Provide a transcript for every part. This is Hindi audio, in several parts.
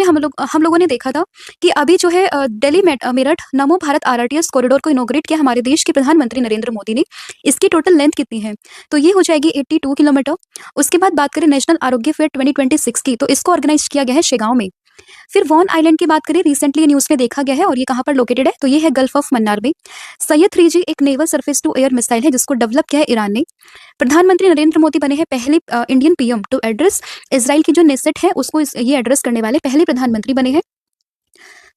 हम लोगों ने देखा था कि अभी जो है दिल्ली मेरठ नमो भारत आरआरटीएस कॉरिडोर को इनॉग्रेट किया हमारे देश के प्रधानमंत्री नरेंद्र मोदी ने। इसकी टोटल लेंथ कितनी है? तो ये हो जाएगी 82 किलोमीटर। उसके बाद बात करें नेशनल आरोग्य फेयर 2026 की, तो इसको ऑर्गेनाइज किया गया है शेगांव में। फिर वॉन आइलैंड की बात करें, रिसेंटली न्यूज में देखा गया है और ये कहाँ पर लोकेटेड है? तो ये है गल्फ ऑफ मन्नार में। सैयद 3G एक naval surface to air missile है जिसको डेवलप किया है ईरान ने। प्रधानमंत्री नरेंद्र मोदी बने हैं पहले Indian PM to address Israel की जो नेसेट है उसको ये एड्रेस करने वाले पहले प्रधानमंत्री बने हैं।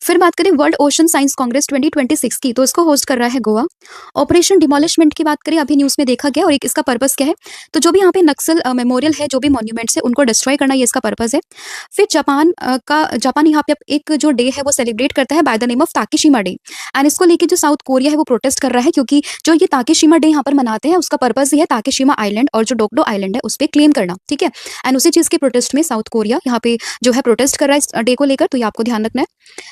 फिर बात करें वर्ल्ड ओशन साइंस कांग्रेस 2026 की, तो इसको होस्ट कर रहा है गोवा। ऑपरेशन डिमोलिशमेंट की बात करें, अभी न्यूज में देखा गया और एक इसका पर्पस क्या है? तो जो भी यहाँ पे नक्सल मेमोरियल है, जो भी मॉन्यूमेंट्स है उनको डिस्ट्रॉय करना, ये इसका पर्पस है। फिर जापान यहाँ पे एक जो डे है वो सेलिब्रेट करता है by the name of Takeshima day. And इसको लेके जो साउथ कोरिया है वो प्रोटेस्ट कर रहा है, क्योंकि जो ये ताकेशिमा डे यहाँ पर मनाते हैं उसका पर्पस ये है ताकेशिमा आइलैंड और जो डोक्डो आइलैंड है उस पर क्लेम करना, ठीक है। एंड उसी चीज के प्रोटेस्ट में साउथ कोरिया यहाँ पे जो है प्रोटेस्ट कर रहा है इस डे को लेकर, तो ये आपको ध्यान रखना है।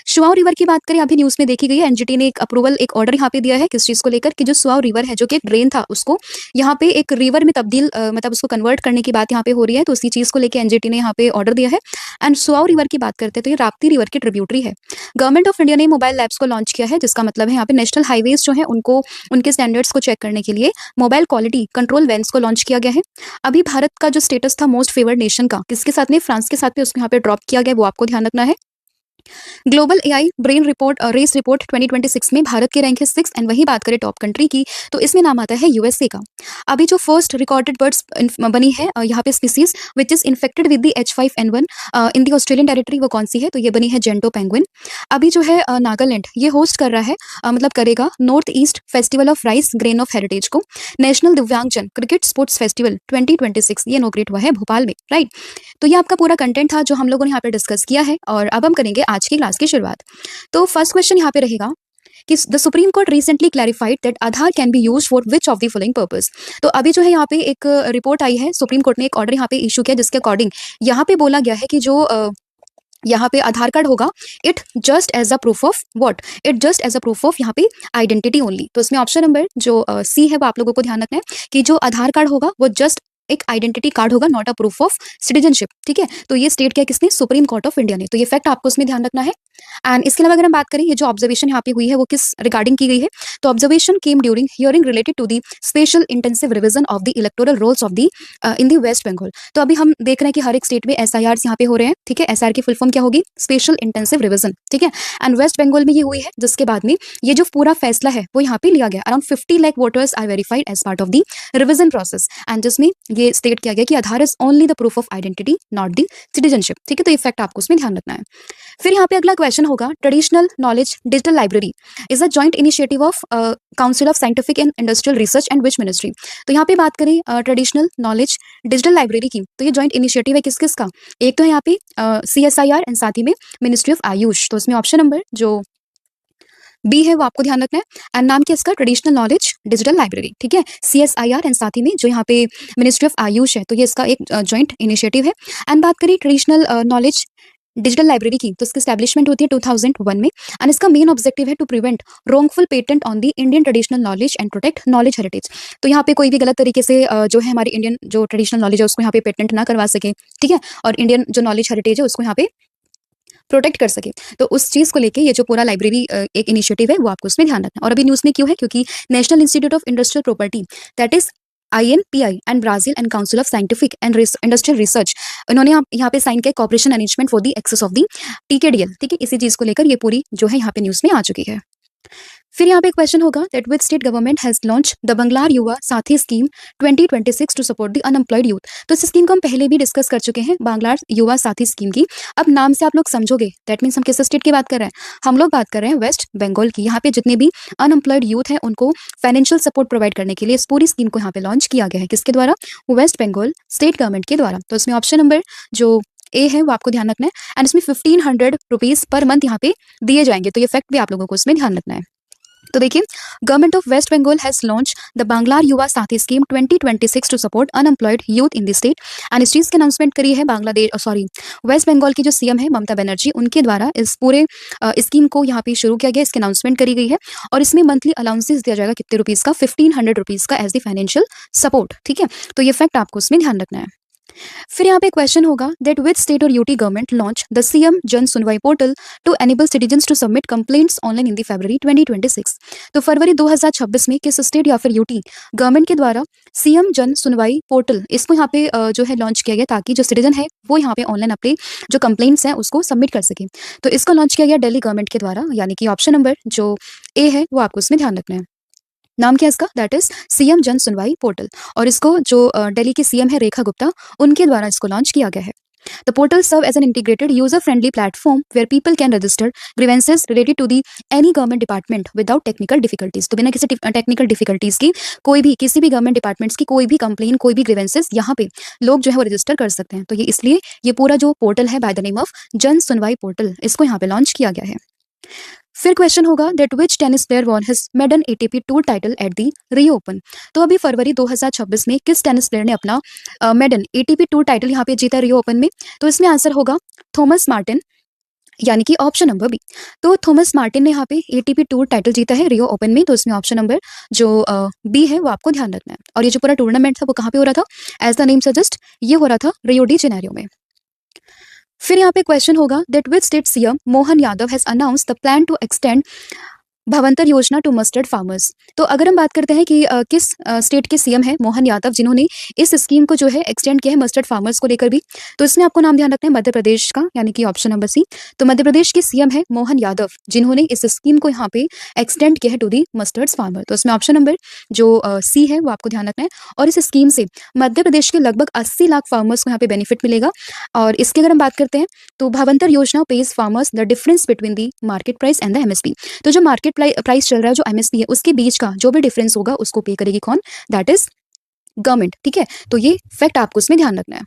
शुआओ रिवर की बात करें, अभी न्यूज में देखी गई है, एनजीटी ने एक अप्रूवल, एक ऑर्डर यहाँ पे दिया है किस चीज को लेकर कि जो शुआओ रिवर है जो कि एक ड्रेन था उसको यहाँ पे एक रिवर में तब्दील मतलब उसको कन्वर्ट करने की बात यहाँ पे हो रही है, तो उसी चीज को लेकर एनजीटी ने यहाँ पे ऑर्डर दिया है। एंड शुआओ रिवर की बात करते हैं तो ये राप्ती रिवर की ट्रिब्यूटरी है। गवर्नमेंट ऑफ इंडिया ने मोबाइल लैब्स को लॉन्च किया है, जिसका मतलब है यहाँ पे नेशनल हाईवेज जो है उनको उनके स्टैंडर्ड्स को चेक करने के लिए मोबाइल क्वालिटी कंट्रोल वैन्स को लॉन्च किया गया है। अभी भारत का जो स्टेटस था मोस्ट फेवर्ड नेशन का, किसके साथ में? फ्रांस के साथ में, उसको यहाँ पे ड्रॉप किया गया, वो आपको ध्यान रखना है। Global AI brain report race report 2026 में भारत के रैंक है 6। एंड वही बात करें टॉप कंट्री की, तो इसमें नाम आता है यूएसए का। अभी जो फर्स्ट रिकॉर्डेड बर्ड्स बनी है यहाँ पे species which is infected with the H5N1 in the Australian territory, वो कौन सी है? तो ये बनी है जेंटो पेंगुइन। अभी जो है नागालैंड ये होस्ट कर रहा है मतलब करेगा north east festival of rice grain of heritage को। नेशनल दिव्यांगजन क्रिकेट स्पोर्ट्स फेस्टिवल 2026 ये इनॉग्रेट हुआ है भोपाल में, राइट। तो ये आपका पूरा कंटेंट था जो हम लोगों ने यहाँ पे डिस्कस किया है और अब हम करेंगे आज की क्लास की शुरुआत। तो फर्स्ट क्वेश्चन यहाँ पे रहेगा कि the supreme court recently clarified that Aadhaar can be used for which of the following purpose. तो अभी जो है यहाँ पे एक रिपोर्ट आई है, सुप्रीम कोर्ट ने एक ऑर्डर यहाँ पे इशू किया जिसके अकॉर्डिंग यहाँ पे बोला गया है कि जो यहाँ पे आधार कार्ड होगा it just as a proof of what? It just as a proof of यहाँ पे आइडेंटिटी ओनली। तो इसमें ऑप्शन नंबर जो सी है वो आप लोगों को ध्यान रखना है कि जो आधार कार्ड होगा वो जस्ट एक आइडेंटिटी कार्ड होगा, not a proof of citizenship, ठीक है। तो ये स्टेट किया किसने? सुप्रीम कोर्ट ऑफ इंडिया ने। तो ये फैक्ट आपको इसमें ध्यान रखना है। एंड इसके अलावा अगर हम बात करें ये जो ऑब्जर्वेशन यहाँ पे हुई है वो किस रिगार्डिंग की गई है? तो observation came during hearing related to the special intensive revision of the electoral rolls of the in the West Bengal. तो अभी हम देख रहे हैं कि हर एक स्टेट में SIRs यहाँ पे हो रहे हैं, ठीक है। SIR की फुल फॉर्म क्या होगी? स्पेशल इंटेंसिव रिविजन, ठीक है। एंड वेस्ट बंगाल में ये हुई है, जिसके बाद में ये जो पूरा फैसला है वो यहाँ पे लिया गया। Around 50 lakh voters are verified as part of the revision process and जिसमें ये स्टेट किया गया कि Aadhaar is only the proof of identity not the citizenship, ठीक है। तो ये फैक्ट आपको उसमें ध्यान रखना है। फिर यहाँ पे अगला क्वेश्चन होगा, traditional knowledge digital library is a joint initiative of council of scientific and industrial research and which ministry. तो यहाँ पे बात करें ट्रेडिशनल नॉलेज डिजिटल लाइब्रेरी की, तो ये जॉइंट इनिशिएटिव है किस किस का? एक तो है यहाँ पे CSIR एंड साथ ही में मिनिस्ट्री ऑफ आयुष। तो इसमें ऑप्शन नंबर जो बी है वो आपको ध्यान रखना है। एंड नाम क्या इसका? ट्रेडिशनल नॉलेज डिजिटल लाइब्रेरी, ठीक है। CSIR एंड साथ ही में जो यहाँ पे मिनिस्ट्री ऑफ आयुष है, तो ये इसका एक जॉइंट इनिशिएटिव है। एंड बात करें ट्रेडिशनल नॉलेज डिजिटल लाइब्रेरी की, तो इसकी स्टैब्लिशमेंट होती है 2001 में। एंड इसका मेन ऑब्जेक्टिव है to prevent wrongful patent on the Indian traditional knowledge and protect knowledge heritage. तो यहाँ पे कोई भी गलत तरीके से जो है हमारी इंडियन जो ट्रेडिशनल नॉलेज है उसको यहाँ पे पेटेंट ना करवा सके, ठीक है। और इंडियन जो नॉलेज हेरिटेज है उसको यहाँ पे प्रोटेक्ट कर सके। तो उस चीज को लेके ये जो पूरा लाइब्रेरी एक इनिशिएटिव है वो आपको उसमें ध्यान रखना है। और अभी न्यूज में क्यों है? क्योंकि national institute of industrial property that is INPI and Brazil and council of scientific and industrial research, इन्होंने यहाँ पे साइन किया cooperation arrangement for the access of the TKDL, ठीक है। इसी चीज को लेकर ये पूरी जो है यहाँ पे न्यूज में आ चुकी है। फिर यहाँ पे क्वेश्चन होगा that which state government has launch the Banglar Yuva Sathi scheme 2026 to support the unemployed youth. तो इस स्कीम को हम पहले भी डिस्कस कर चुके हैं, बांग्लार युवा साथी स्कीम की। अब नाम से आप लोग समझोगे दैट मीन्स हम किस स्टेट की बात कर रहे हैं? हम लोग बात कर रहे हैं वेस्ट बंगाल की। यहाँ पे जितने भी अनएम्प्लॉयड यूथ है उनको फाइनेंशियल सपोर्ट प्रोवाइड करने के लिए इस पूरी स्कीम को यहाँ पे लॉन्च किया गया है। किसके द्वारा? वेस्ट बंगाल स्टेट गवर्नमेंट के द्वारा। तो इसमें ऑप्शन नंबर जो ए है वो आपको ध्यान रखना है। एंड इसमें 1500 रुपीज पर मंथ यहाँ पे दिए जाएंगे, तो ये फैक्ट भी आप लोगों को इसमें ध्यान रखना है। तो देखिए, government of West Bengal has launch the Banglar Yuva Sathi scheme 2026 to support unemployed youth in the state. And इस चीज की अनाउंसमेंट करी है वेस्ट बंगाल की जो CM है ममता बनर्जी, उनके द्वारा इस पूरे स्कीम को यहाँ पे शुरू किया गया, इसकी अनाउंसमेंट करी गई है। और इसमें मंथली अलाउंसेस दिया जाएगा कितने रुपीज का? 1500 रुपीज का एज द फाइनेंशियल सपोर्ट, ठीक है। तो ये फैक्ट आपको उसमें ध्यान रखना है। फिर यहाँ पे क्वेश्चन होगा दैट विच स्टेट और UT government launch the CM Jan Sunwai portal to enable citizens to submit complaints online in the February 2026। तो फरवरी 2026 में किस स्टेट या फिर यूटी गवर्नमेंट के द्वारा सीएम जन सुनवाई पोर्टल इसको यहाँ पे जो है लॉन्च किया गया ताकि जो सिटीजन है वो यहाँ पे ऑनलाइन अपने जो कंप्लेंट्स हैं उसको सबमिट कर सके। तो इसको लॉन्च किया गया दिल्ली गवर्नमेंट के द्वारा, यानी कि ऑप्शन नंबर जो ए है वो आपको उसमें ध्यान रखना है। नाम क्या है इसका? That is CM Jan Sunwai portal, और इसको जो दिल्ली की सीएम है रेखा गुप्ता उनके द्वारा इसको लॉन्च किया गया है। The portal serve as an integrated user-friendly platform where people can register grievances related to the any government department without technical difficulties। तो बिना किसी टेक्निकल डिफिकल्टीज की कोई भी किसी भी गवर्नमेंट डिपार्टमेंट्स की कोई भी कंप्लेन कोई भी ग्रीवेंसेस यहाँ पे लोग जो है वो रजिस्टर कर सकते हैं। तो ये इसलिए ये पूरा जो पोर्टल है बाय द नेम ऑफ जन सुनवाई पोर्टल इसको यहाँ पे लॉन्च किया गया है। फिर क्वेश्चन होगा that which tennis player won his maiden ATP tour title at the Rio Open. तो अभी फरवरी 2026 में किस टेनिस प्लेयर ने अपना मेडन एटीपी टूर टाइटल यहाँ पे जीता रियो ओपन में? तो इसमें आंसर होगा थॉमस मार्टिन, यानी कि ऑप्शन नंबर बी। तो थॉमस मार्टिन ने यहाँ पे एटीपी टूर टाइटल जीता है रियो ओपन में, तो इसमें ऑप्शन नंबर जो बी है वो आपको ध्यान रखना है। और ये जो पूरा टूर्नामेंट था वो कहाँ पे हो रहा था? एज द नेम सजेस्ट ये हो रहा था रियो डी जेनेरियो में। फिर यहाँ पे क्वेश्चन होगा that which state CM Mohan Yadav has announce the plan to extend Bhavantar Yojana to mustard farmers. तो अगर हम बात करते हैं कि किस स्टेट के सीएम है मोहन यादव जिन्होंने इस स्कीम को जो है एक्सटेंड किया है मस्टर्ड फार्मर्स को लेकर भी, तो इसमें आपको नाम ध्यान रखना है मध्य प्रदेश का, यानी कि ऑप्शन नंबर सी। तो मध्य प्रदेश के सीएम है मोहन यादव जिन्होंने इस स्कीम को यहाँ पे एक्सटेंड किया है टू दी मस्टर्ड फार्मर। तो इसमें ऑप्शन नंबर जो सी है वो आपको ध्यान रखना है। और इस स्कीम से मध्य प्रदेश के लगभग 80 लाख फार्मर्स को यहाँ पे बेनिफिट मिलेगा। और इसकी अगर हम बात करते हैं तो भवंतर योजना page farmers the difference between the market price and the MSP. तो जो मार्केट प्राइस चल रहा है जो एमएसपी है उसके बीच का जो भी डिफरेंस होगा उसको पे करेगी कौन? That is government. ठीक है, तो ये फैक्ट आपको उसमें ध्यान रखना है।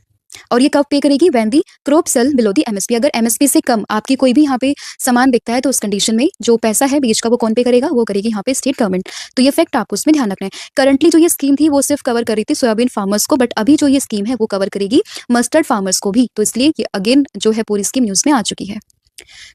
और ये कब पे करेगी? When the crop cell below the MSP. अगर एमएसपी से कम आपकी कोई भी यहाँ पे सामान बिकता है तो उस कंडीशन में जो पैसा है बीच का वो कौन पे करेगा? वो करेगी यहाँ पे स्टेट गवर्नमेंट। तो ये फैक्ट आपको उसमें ध्यान रखना है। करंटली जो ये स्कीम थी वो सिर्फ कवर कर रही थी सोयाबीन फार्मर्स को, बट अभी जो ये स्कीम है वो कवर करेगी मस्टर्ड फार्मर्स को भी। तो इसलिए ये अगेन जो है पूरी स्कीम न्यूज में आ चुकी है।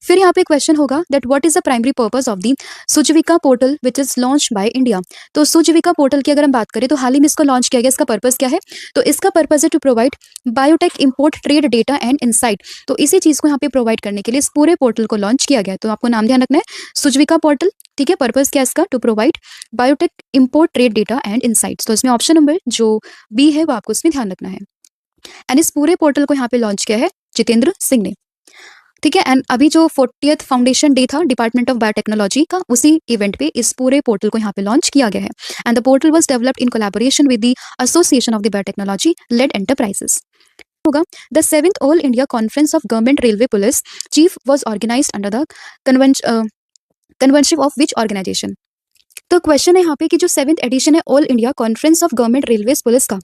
फिर यहाँ पे क्वेश्चन होगा that what is the primary purpose of the Sujeevika portal which is launch by India. तो सुजीविका पोर्टल की अगर हम बात करें तो हाल ही में इसको लॉन्च किया गया। इसका पर्पस क्या है? तो इसका पर्पस है to provide biotech import trade data and insight. तो इसी चीज को यहाँ पे प्रोवाइड करने के लिए इस पूरे पोर्टल को लॉन्च किया गया। तो आपको नाम ध्यान रखना है सुजीविका पोर्टल। ठीक है, पर्पस क्या है इसका? To provide biotech import trade data and insights. तो इसमें ऑप्शन नंबर जो बी है वो आपको इसमें ध्यान रखना है। एंड इस पूरे पोर्टल को यहाँ पे लॉन्च किया है जितेंद्र सिंह ने। ठीक है, एंड अभी जो 40th फाउंडेशन डे था डिपार्टमेंट ऑफ बायोटेक्नोलॉजी का, उसी इवेंट पे इस पूरे पोर्टल को यहाँ पे लॉन्च किया गया है। And the portal was developed in collaboration with the association of the biotechnology led enterprises. होगा the 7th all India conference of government railway police chief was organized under the convention of which organisation. तो क्वेश्चन है यहाँ पे कि जो 7th एडिशन है all India conference of government railways police का,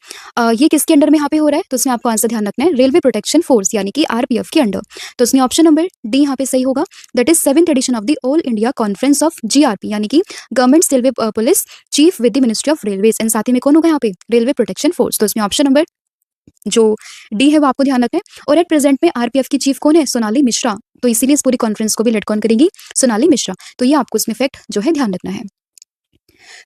ये किसके अंडर में यहाँ पे हो रहा है? तो उसमें आपको आंसर ध्यान रखना है रेलवे प्रोटेक्शन फोर्स, यानी कि आरपीएफ के अंडर। तो उसमें ऑप्शन नंबर डी यहाँ पे सही होगा। That is 7th edition of the all India conference of GRP, यानी कि government railway police chief with the ministry of railways. And साथ ही में कौन होगा यहाँ पे? Railway protection force. तो उसमें ऑप्शन नंबर जो डी है वो आपको ध्यान रखना है। और एट प्रेजेंट में आरपीएफ की चीफ कौन है? सोनाली मिश्रा। तो इसीलिए इस पूरी कॉन्फ्रेंस को भी लेड कौन करेगी? सोनाली मिश्रा। तो ये आपको इसमें फैक्ट जो है ध्यान रखना है।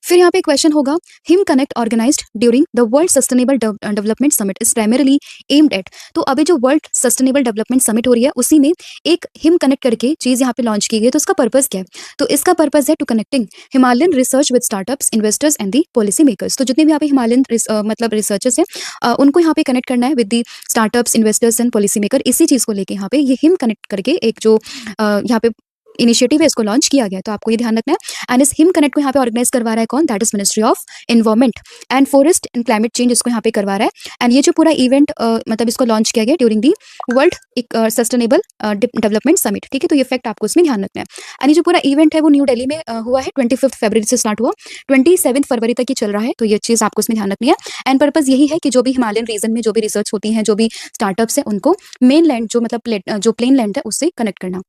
फिर यहाँ पे क्वेश्चन होगा Him connect organised during the world sustainable development summit is primarily aimed at. तो अभी जो वर्ल्ड सस्टेनेबल डेवलपमेंट समिट हो रही है उसी में एक हिम कनेक्ट करके चीज यहाँ पे लॉन्च की गई है। तो उसका पर्पस क्या है? तो इसका पर्पस है to connecting Himalayan research with startups investors and the policy makers. तो जितने भी यहाँ पे हिमालयन मतलब रिसर्चर्स हैं उनको यहाँ पे कनेक्ट करना है with the startups investors and policy maker. इसी चीज को लेके यहाँ पे ये हिम कनेक्ट करके एक जो यहाँ पे इनिशिएटिव है इसको लॉन्च किया गया। तो आपको ये ध्यान रखना है। एंड इस हिम कनेक्ट को यहाँ पे ऑर्गेनाइज करवा रहा है कौन? That is ministry of environment and forest and climate change इसको यहाँ पे करवा रहा है। एंड ये जो पूरा इवेंट मतलब इसको लॉन्च किया गया during the world sustainable development summit. ठीक है, तो ये फैक्ट आपको इसमें ध्यान रखना है। एंड ये जो पूरा इवेंट है वो न्यू दिल्ली में हुआ है। 25 फरवरी से स्टार्ट हुआ, 27 फरवरी तक ये चल रहा है। तो ये चीज आपको इसमें ध्यान रखनी है। एंड पर्पज यही है कि जो भी हिमालयन रीजन में जो भी रिसर्च होती है, जो भी स्टार्टअप्स है, उनको मेन लैंड जो मतलब जो प्लेन लैंड है उससे कनेक्ट करना।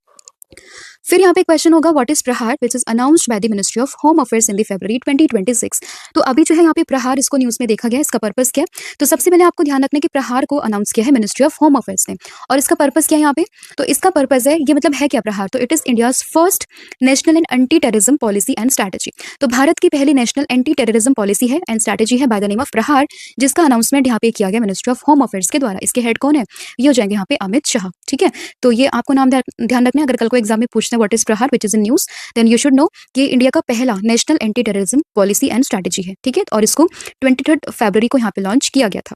फिर यहाँ पे क्वेश्चन होगा what is Prahar which is announced by the ministry of home affairs in the फरवरी 2026। तो अभी जो है यहाँ पे प्रहार इसको न्यूज में देखा गया है, इसका पर्पस क्या है। तो सबसे पहले आपको ध्यान रखना है कि प्रहार को अनाउंस किया है मिनिस्ट्री ऑफ होम अफेयर्स ने, और इसका पर्पस क्या है यहाँ पे। तो इसका पर्पस है, ये मतलब है क्या प्रहार, तो it is India's first national and anti terrorism policy and strategy. तो भारत की पहली नेशनल एंटी टेररिज्म पॉलिसी है एंड स्ट्रैटेजी है बाय द नेम ऑफ प्रहार, जिसका अनाउंसमेंट यहाँ पे किया गया मिनिस्ट्री ऑफ होम अफेयर्स के द्वारा। इसके हेड कौन है, ये हो जाएंगे यहाँ पे अमित शाह। ठीक है, तो ये आपको नाम ध्यान रखना है, अगर कल को एग्जाम में पूछते हैं what is Prahar which is in news, then you should know कि इंडिया का पहला national anti terrorism policy and strategy है। ठीक है, और इसको 23 फरवरी को यहाँ पे लॉन्च किया गया था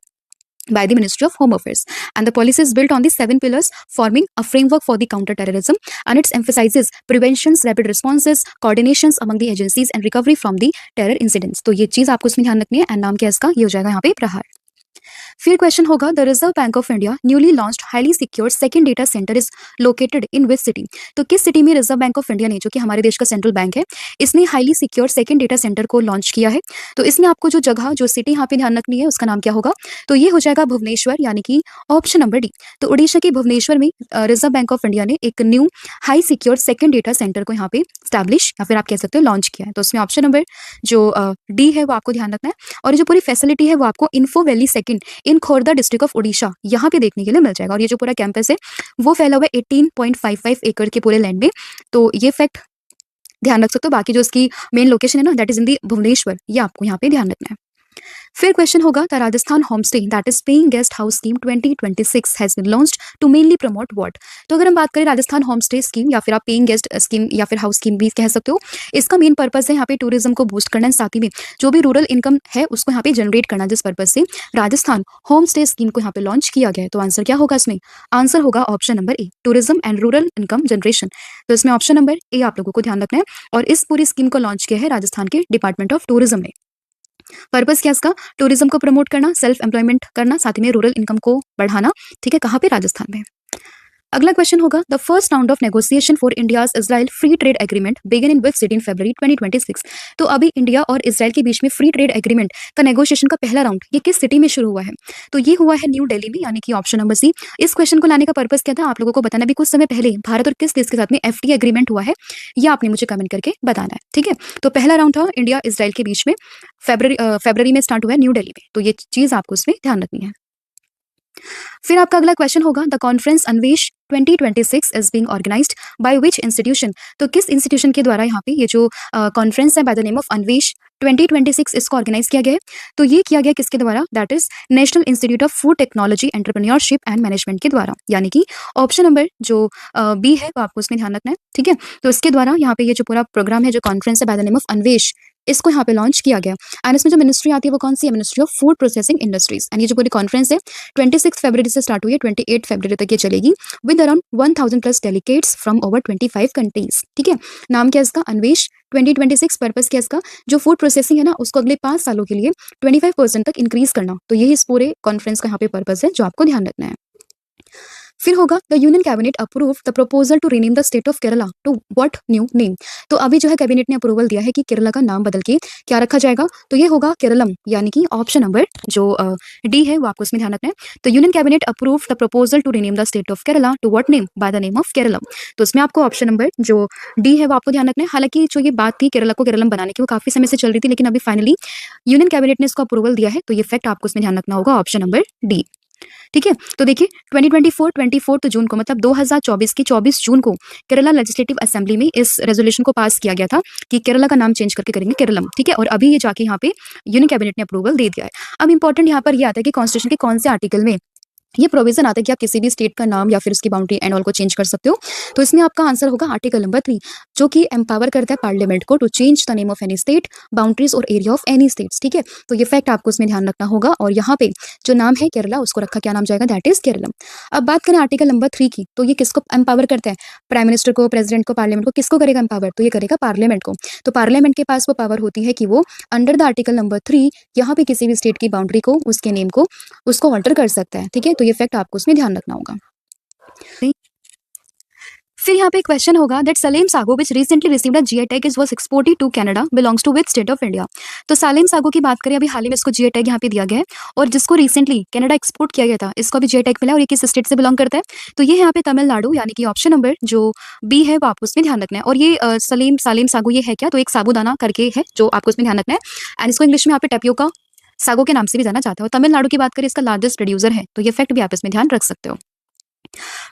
by the Ministry of Home Affairs, and the policy is built on the 7 pillars forming a framework for the counter-terrorism, and it emphasizes preventions, rapid responses, coordinations among the agencies and recovery from the terror incidents। तो ये चीज आपको इसमें ध्यान रखनी है, एंड नाम क्या है इसका, ये हो जाएगा यहाँ पे प्रहार। फिर क्वेश्चन होगा the reserve bank of India newly launched highly secured second data centre is located in which city. तो किस सिटी में रिजर्व बैंक ऑफ इंडिया ने, जो कि हमारे देश का सेंट्रल बैंक है, इसने highly secured second data centre को लॉन्च किया है। तो इसमें आपको जो जगह, जो सिटी यहाँ पे ध्यान रखनी है, उसका नाम क्या होगा, तो ये हो जाएगा भुवनेश्वर, यानी कि ऑप्शन नंबर डी। तो उड़ीसा के भुवनेश्वर में रिजर्व बैंक ऑफ इंडिया ने एक new high secured second data centre को यहाँ पे स्टैब्लिश, या फिर आप कह सकते हो लॉन्च किया है। तो उसमें ऑप्शन नंबर जो डी है वो आपको ध्यान रखना है, और जो पूरी फैसिलिटी है वो आपको info valley second in Khurda district of Orissa यहाँ पे देखने के लिए मिल जाएगा। और ये जो पूरा कैंपस है वो फैला हुआ है 18.55 एकड़ के पूरे लैंड में। तो ये फैक्ट ध्यान रख सकते हो। बाकी जो इसकी मेन लोकेशन है ना, दैट इज इन दी भुवनेश्वर, ये आपको यहाँ पे ध्यान रखना है। फिर क्वेश्चन होगा the Rajasthan home stay that is paying guest house scheme 2026 has been launched to mainly promote what. तो अगर हम बात करें राजस्थान होम स्टे स्कीम, या फिर आप पेइंग गेस्ट स्कीम या फिर हाउस स्कीम भी कह सकते हो, इसका मेन पर्पस है यहाँ पे टूरिज्म को बूस्ट करना, साथ ही में जो भी रूरल इनकम है उसको यहाँ पे जनरेट करना, जिस पर्पज से राजस्थान होम स्टे स्कीम को यहाँ पे लॉन्च किया गया है। तो आंसर क्या होगा इसमें, आंसर होगा option number A, tourism and rural income generation. तो इसमें ऑप्शन नंबर ए आप लोगों को ध्यान रखना है, और इस पूरी स्कीम को लॉन्च किया है राजस्थान के डिपार्टमेंट ऑफ टूरिज्म ने। पर्पस क्या इसका, टूरिज्म को प्रमोट करना, सेल्फ एम्प्लॉयमेंट करना, साथ ही में रूरल इनकम को बढ़ाना। ठीक है, कहाँ पे, राजस्थान में। अगला क्वेश्चन होगा the first round of negotiation for India's Israel free trade agreement begin in which city in February 2026। तो अभी इंडिया और इजराइल के बीच में फ्री ट्रेड एग्रीमेंट का नेगोशिएशन का पहला राउंड ये किस सिटी में शुरू हुआ है, तो ये हुआ है न्यू दिल्ली में, यानी कि ऑप्शन नंबर सी। इस क्वेश्चन को लाने का पर्पस क्या था, आप लोगों को बताना भी कुछ समय पहले भारत और किस देश के साथ में एफटीए एग्रीमेंट हुआ है, ये आपने मुझे कमेंट करके बताना है। ठीक है, तो पहला राउंड था इंडिया इजराइल के बीच में, फरवरी में स्टार्ट हुआ है न्यू दिल्ली में। तो ये चीज आपको इसमें ध्यान रखनी है। फिर आपका अगला क्वेश्चन होगा the conference Anvesh 2026 is being organised by which institution. तो किस इंस्टीट्यूशन के द्वारा यहाँ पे ये जो कॉन्फ्रेंस है by the name of Anvesh 2026 इसको ऑर्गेनाइज किया गया है। तो ये किया गया किसके द्वारा, that is national institute of food technology entrepreneurship and management के द्वारा, यानी कि ऑप्शन नंबर जो बी है वो आपको उसमें ध्यान रखना है। ठीक है, तो इसके द्वारा यहाँ पे ये जो पूरा प्रोग्राम है, जो कॉन्फ्रेंस है by the name of Anvesh, इसको यहाँ पे लॉन्च किया गया। एंड इसमें जो मिनिस्ट्री आती है वो कौन सी है, ministry of food processing industries. And ये जो पूरी कॉन्फ्रेंस है 26 फरवरी से स्टार्ट हुई है, 28 फरवरी तक ये चलेगी, with around 1000 plus delegates from over 25 countries. ठीक है, नाम क्या है इसका, अन्वेष 2026। पर्पस क्या है इसका, जो फूड प्रोसेसिंग है ना उसको अगले 5 सालों के लिए 25% तक इंक्रीज करना। तो यही इस पूरे कॉन्फ्रेंस का यहाँ पे पर्पस है जो आपको ध्यान रखना है। फिर होगा the union cabinet approve the proposal to rename the state of Kerala to what new name. तो अभी जो है कैबिनेट ने अप्रूवल दिया है कि केरला का नाम बदल के क्या रखा जाएगा, तो ये होगा केरलम, यानी कि ऑप्शन नंबर जो डी है वो आपको इसमें ध्यान रखना है। तो union cabinet approve the proposal to rename the state of Kerala to what name by the name of Keralam. तो इसमें आपको ऑप्शन नंबर जो डी है वो आपको ध्यान रखना है। हालांकि जो ये बात थी केरला को केरलम बनाने की वो काफी समय से चल रही थी, लेकिन अभी फाइनली यूनियन कैबिनेट ने इसको अप्रूवल दिया है, तो ये फैक्ट आपको इसमें ध्यान रखना होगा, ऑप्शन नंबर डी। ठीक है, तो देखिए 24 जून को, मतलब 2024 की 24 जून को केरला लेजिस्लेटिव असेंबली में इस रेजोल्यूशन को पास किया गया था कि केरला का नाम चेंज करके करेंगे केरलम। ठीक है, और अभी ये जाके यहाँ पे यूनियन कैबिनेट ने अप्रूवल दे दिया है। अब इंपॉर्टेंट यहाँ पर ये आता है कि कॉन्स्टिट्यूशन के कौन से आर्टिकल में ये प्रोविजन आता है कि आप किसी भी स्टेट का नाम या फिर उसकी बाउंड्री एंड ऑल को चेंज कर सकते हो। तो इसमें आपका आंसर होगा आर्टिकल नंबर 3, जो कि एम्पावर करता है पार्लियामेंट को to change the name of any state, boundaries और एरिया ऑफ एनी स्टेट्स। ठीक है, तो ये फैक्ट आपको इसमें ध्यान रखना होगा। और यहाँ पे जो नाम है केरला उसको रखा क्या नाम जाएगा, दैट इज केरलम। अब बात करें आर्टिकल नंबर 3 की, तो ये किसको एम्पावर करता है, प्राइम मिनिस्टर को, प्रेसिडेंट को, पार्लियामेंट को, किसको करेगा एम्पावर, तो ये करेगा पार्लियामेंट को। तो पार्लियामेंट के पास वो पावर होती है कि वो अंडर द आर्टिकल नंबर 3 यहाँ पे किसी भी स्टेट की बाउंड्री को, उसके नेम को, उसको ऑल्टर कर सकता है। ठीक है, तो ये फैक्ट आपको उसमें ध्यान रखना होगा। फिर फिर यहाँ पे क्वेश्चन होगा that Salem sago which recently received a GI tag is was exported to Canada belongs to which state of India. तो सलेम सागो की बात करें, अभी हाल ही में इसको जीआई टैग यहाँ पे दिया गया है और जिसको रिसेंटली कनाडा एक्सपोर्ट किया गया था इसको अभी जीआई टैग मिला और ये किस स्टेट से बिलोंग करता है, तो ये यहाँ पे तमिलनाडु, यानी कि ऑप्शन नंबर जो बी है वो आपको उसमें ध्यान रखना है। और ये सालेम सागो ये है क्या, तो एक साबूदाना करके है जो आपको उसमें ध्यान रखना है, एंड इसको इंग्लिश में यहाँ पे टेपियोका सागो के नाम से भी जाना जाता है। और तमिलनाडु की बात करें, इसका लार्जेस्ट प्रोड्यूसर है, तो ये फैक्ट भी आप इसमें ध्यान रख सकते हो।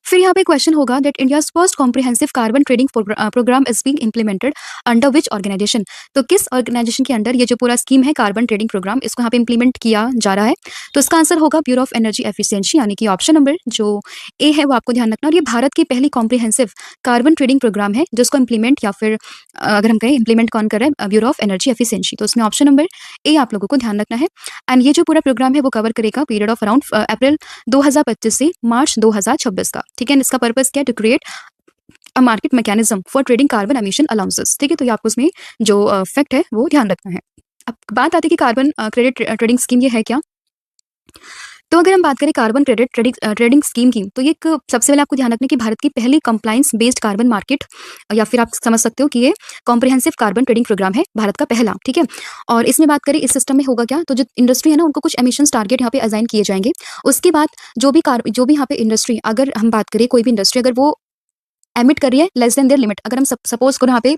फिर यहाँ पे क्वेश्चन होगा that India's first comprehensive carbon trading programme is being implemented under which organisation. तो किस ऑर्गेनाइजेशन के अंडर ये जो पूरा स्कीम है कार्बन ट्रेडिंग प्रोग्राम, इसको यहाँ पे इंप्लीमेंट किया जा रहा है, तो इसका आंसर होगा ब्यूरो ऑफ एनर्जी एफिशिएंसी, यानी कि ऑप्शन नंबर जो ए है वो आपको ध्यान रखना। और ये भारत की पहली कॉम्प्रिहेंसिव कार्बन ट्रेडिंग प्रोग्राम है जिसको इंप्लीमेंट या फिर अगर हम कहें इंप्लीमेंट कौन कर रहे हैं, ब्यूरो ऑफ एनर्जी एफिशिएंसी, तो उसमें ऑप्शन नंबर ए आप लोगों को ध्यान रखना है। एंड ये जो पूरा प्रोग्राम है वो कवर करेगा पीरियड ऑफ अराउंड अप्रैल 2025 से मार्च 2026 का, ठीक है। इसका पर्पस क्या है, to create a market mechanism for trading carbon emission allowances, ठीक है। तो ये आपको उसमें जो फैक्ट है वो ध्यान रखना है। अब बात आती है कि कार्बन क्रेडिट ट्रेडिंग स्कीम ये है क्या। तो अगर हम बात करें कार्बन क्रेडिट ट्रेडिंग स्कीम की, तो ये एक सबसे पहले आपको ध्यान रखना है कि भारत की पहली कंप्लायंस बेस्ड कार्बन मार्केट, या फिर आप समझ सकते हो कि ये कॉम्प्रिहेंसिव कार्बन ट्रेडिंग प्रोग्राम है भारत का पहला, ठीक है। और इसमें बात करें इस सिस्टम में होगा क्या, तो जो इंडस्ट्री है ना उनको कुछ एमिशंस टारगेट यहाँ पे असाइन किए जाएंगे। उसके बाद जो भी यहाँ पे इंडस्ट्री, अगर हम बात करें कोई भी इंडस्ट्री अगर वो एमिट कर रही है लेस देन देयर लिमिट, अगर हम सपोज करो यहाँ पे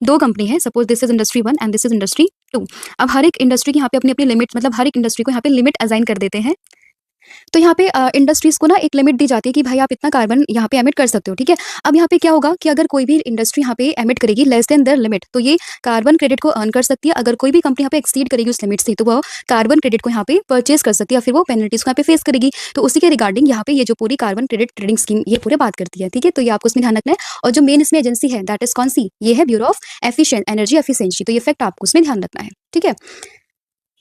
दो कंपनी है, suppose this is industry 1 and this is industry 2। अब हर एक इंडस्ट्री की यहाँ पे अपनी अपनी लिमिट, मतलब हर एक इंडस्ट्री को यहाँ पे लिमिट असाइन कर देते हैं। तो यहाँ पे इंडस्ट्रीज को ना एक लिमिट दी जाती है कि भाई आप इतना कार्बन यहाँ पे एमिट कर सकते हो, ठीक है। अब यहाँ पे क्या होगा कि अगर कोई भी इंडस्ट्री यहाँ पे एमिट करेगी लेस देन देयर लिमिट, तो ये कार्बन क्रेडिट को अर्न कर सकती है। अगर कोई भी कंपनी यहाँ पे एक्सीड करेगी उस लिमिट से, तो वो कार्बन क्रेडिट को यहाँ पे परचेज कर सकती है, फिर वो पेनल्टीज को यहाँ पे फेस करेगी। तो उसी के रिगार्डिंग यहाँ पे ये जो पूरी कार्बन क्रेडिट ट्रेडिंग स्कीम ये पूरे बात करती है, ठीक है। तो ये आपको इसमें ध्यान रखना है। और जो मेन इसमें एजेंसी है दैट इज कौन सी, ये है ब्यूरो ऑफ एनर्जी एफिशिएंसी, तो ये फैक्ट आपको उसमें ध्यान रखना है, ठीक है।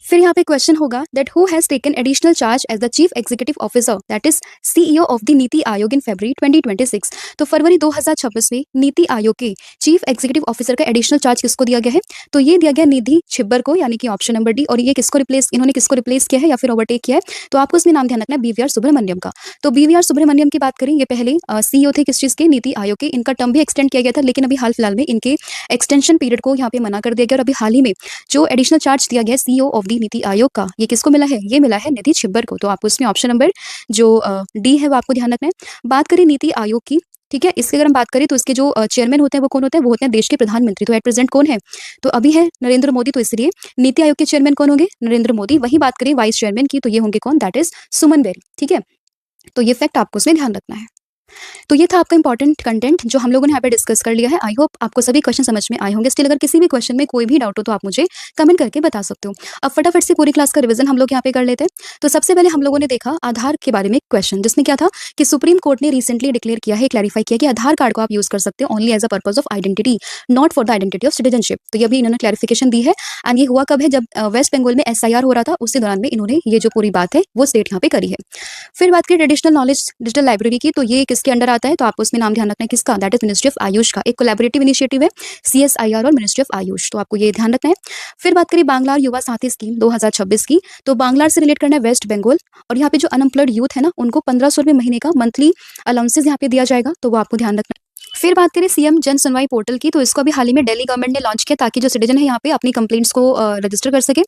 फिर यहाँ पे क्वेश्चन होगा that who has taken additional charge as the chief executive officer that is CEO of the NITI Aayog in February 2026। तो फरवरी 2026 में नीति आयोग के चीफ एग्जीक्यूटिव ऑफिसर का एडिशनल चार्ज किसको दिया गया है, तो ये दिया गया निधि छिब्बर को, यानी कि ऑप्शन नंबर डी। और ये इन्होंने किसको रिप्लेस किया है या फिर ओवरटेक किया है, तो आपको इसमें नाम ध्यान रखना है बीवीआर सुब्रमण्यम का। तो बीवीआर सुब्रमण्यम की बात करें, ये पहले सीईओ थे किस चीज के, नीति आयोग के। इनका टर्म भी एक्सटेंड किया गया था, लेकिन अभी हाल फिलहाल में इनके एक्सटेंशन पीरियड को यहाँ पे मना कर दिया गया। और अभी हाल ही में जो एडिशनल चार्ज दिया गया CEO of the NITI Aayog का, ये किसको मिला है, ये मिला है निधि छिब्बर को। तो आपको इसमें ऑप्शन नंबर जो डी है वो आपको ध्यान रखना है। बात करें नीति आयोग की, ठीक है, इसकी अगर हम बात करें तो इसके जो चेयरमैन होते हैं वो कौन होते हैं, वो होते हैं देश के प्रधानमंत्री। तो एट प्रेजेंट कौन है, तो अभी है नरेंद्र मोदी। तो इसलिए नीति आयोग के चेयरमैन कौन होंगे, नरेंद्र मोदी। वही बात करें वाइस चेयरमैन की, तो ये होंगे कौन, दैट इज सुमन बेरी, ठीक है। तो ये फैक्ट आपको उसमें ध्यान रखना है। तो ये था आपका इंपॉर्टेंट कंटेंट जो हम लोगों ने यहाँ पे डिस्कस कर लिया है। आई होप आपको सभी क्वेश्चन समझ में आए होंगे। स्टिल अगर किसी भी क्वेश्चन में कोई भी डाउट हो तो आप मुझे कमेंट करके बता सकते हो। अब फटाफट से पूरी क्लास का रिवीजन हम लोग यहाँ पे कर लेते हैं। तो सबसे पहले हम लोगों ने देखा आधार के बारे में क्वेश्चन, जिसमें क्या था कि सुप्रीम कोर्ट ने रिसेंटली डिक्लेयर किया है, क्लैरिफाई किया कि आधार कार्ड को आप यूज कर सकते हो only as a purpose of identity, not for the identity of citizenship. तो ये भी इन्होंने क्लैरिफिकेशन दी है। एंड ये हुआ कब है, जब वेस्ट बंगाल में एसआईआर हो रहा था, उसी दौरान में इन्होंने ये जो पूरी बात है वो स्टेट यहाँ पे करी है। फिर बात करें ट्रेडिशनल नॉलेज डिजिटल लाइब्रेरी की, तो ये किसके अंडर आता है, तो आपको उसमें नाम ध्यान रखना है किसका, that is ministry of Ayush का। एक कोलैबोरेटिव इनिशिएटिव है सीएसआईआर और मिनिस्ट्री ऑफ आयुष, तो आपको ये ध्यान रखना है। फिर बात करें बांग्लार युवा साथी स्कीम 2026 की, तो बांग्लार से रिलेट करना है वेस्ट बंगाल। और यहाँ पे जो अनएम्प्लॉयड यूथ है ना, उनको 1500 रुपये महीने का मंथली अलाउंसेस यहाँ पे दिया जाएगा, तो वो आपको ध्यान रखना है। फिर बात करें सीएम जन सुनवाई पोर्टल की, तो इसको अभी हाल ही में दिल्ली गवर्नमेंट ने लॉन्च किया ताकि जो सिटीजन है यहाँ पे अपनी कंप्लेंट्स को रजिस्टर कर सके।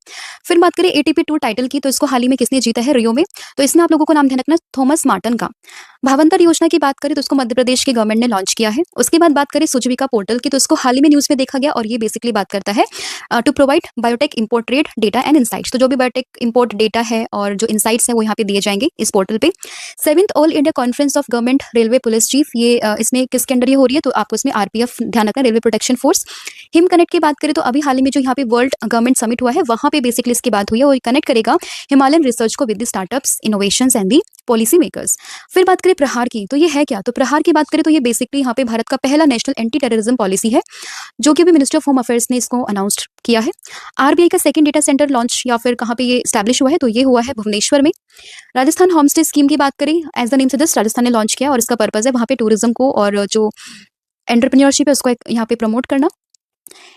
फिर बात करें एटीपी 2 टाइटल की, तो इसको हाल ही में किसने जीता है, रियो में। तो इसमें आप लोगों को नाम ध्यान रखना थॉमस मार्टन का। भावंतर योजना की बात करें तो उसको मध्य प्रदेश की गवर्नमेंट ने लॉन्च किया है। उसके बाद बात करें सुजविका पोर्टल की, तो इसको हाल ही में न्यूज़ में देखा गया और ये बेसिकली बात करता है to provide biotech import trade data and insights. तो जो भी बायोटेक इम्पोर्ट डेटा है और जो इनसाइट्स है वो यहाँ पे दिए जाएंगे इस पोर्टल पे। 7th all India conference of government railway police chief, ये इसमें किसके अंडर ये हो रही है, तो आपको इसमें आरपीएफ ध्यान रखना, railway protection force. Him connect की बात करें तो अभी हाल ही में जो यहाँ पे वर्ल्ड गवर्नमेंट समिट हुआ है वहाँ पे बेसिकली इसकी बात हुई है और कनेक्ट करेगा हिमालयन रिसर्च को with the startups, innovations and the policy makers. फिर बात करें प्रहार की, तो ये है क्या, तो प्रहार की बात करें तो ये बेसिकली यहाँ पे भारत का पहला नेशनल एंटी टेररिज्म पॉलिसी है, जो कि अभी मिनिस्ट्री ऑफ होम अफेयर्स ने इसको अनाउंस किया है। आरबीआई का सेकंड डेटा सेंटर लॉन्च या फिर कहाँ पे ये स्टैब्लिश हुआ है, तो ये हुआ है भुवनेश्वर में। राजस्थान होम स्टे स्कीम की बात करें, as the name suggest Rajasthan ने लॉन्च किया और इसका पर्पज है वहाँ पे टूरिज्म को और जो एंटरप्रेन्योरशिप है उसको यहाँ पे प्रमोट करना।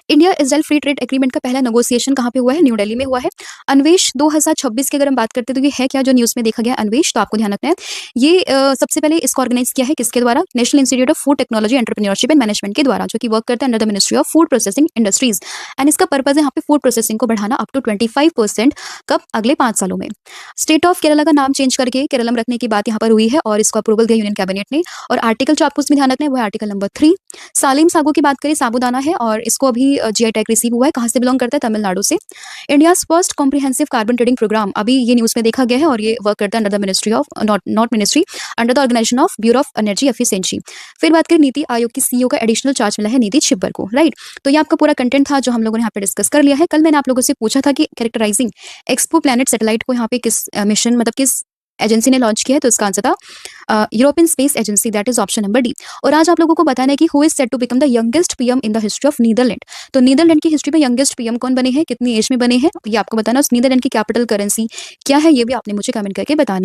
India Israel free trade agreement का पहला नेगोशिएशन कहाँ पे हुआ है? न्यू दिल्ली में हुआ है। अन्वेष 2026 की अगर हम बात करते हैं तो ये है क्या जो न्यूज़ में देखा गया अन्वेष, तो आपको ध्यान रखना है। ये सबसे पहले इसको ऑर्गेनाइज किया है किसके द्वारा? National institute of food technology entrepreneurship and management के द्वारा, जो कि वर्क करता है under the ministry of food processing industries. And इसका पर्पज है यहाँ पे फूड प्रोसेसिंग को बढ़ाना अप टू 25%, कब? अगले 5 सालों में। स्टेट ऑफ केरला का नाम चेंज करके केरलम रखने की बात यहाँ पर हुई है और इसको अप्रूवल दिया यूनियन कैबिनेट ने। और आर्टिकल जो आपको उसमें ध्यान रखना है वो है आर्टिकल नंबर 3। सालिम सागो की बात करें, साबूदाना है और इसको अभी जीआई टैग रिसीव हुआ है। कहाँ से बिलोंग करता है? तमिलनाडु से। India's first comprehensive carbon trading programme, अभी ये न्यूज़ में देखा गया है और ये वर्क करता है under the ministry of not ministry, under the organisation of bureau of energy efficiency. फिर बात करें नीति आयोग की सीईओ का एडिशनल चार्ज मिला है नीति छिब्बर को, राइट। तो ये आपका पूरा कंटेंट था जो हम लोगों ने यहाँ पे डिस्कस कर लिया है। कल मैंने आप लोगों से पूछा था कि कैरेक्टराइजिंग एक्सपो प्लैनेट सैटेलाइट को यहाँ पे किस मिशन मतलब किस एजेंसी ने लॉन्च किया है, तो इसका आंसर था European space agency, that is option number D. और आज आप लोगों को बताना है कि who is said to become the youngest PM in the history of Netherland. तो नीदरलैंड की हिस्ट्री में यंगेस्ट पीएम कौन बने हैं, कितनी एज में बने हैं, ये आपको बताना है। उस नीदरलैंड की कैपिटल करेंसी क्या है, ये भी आपने मुझे कमेंट करके बताना।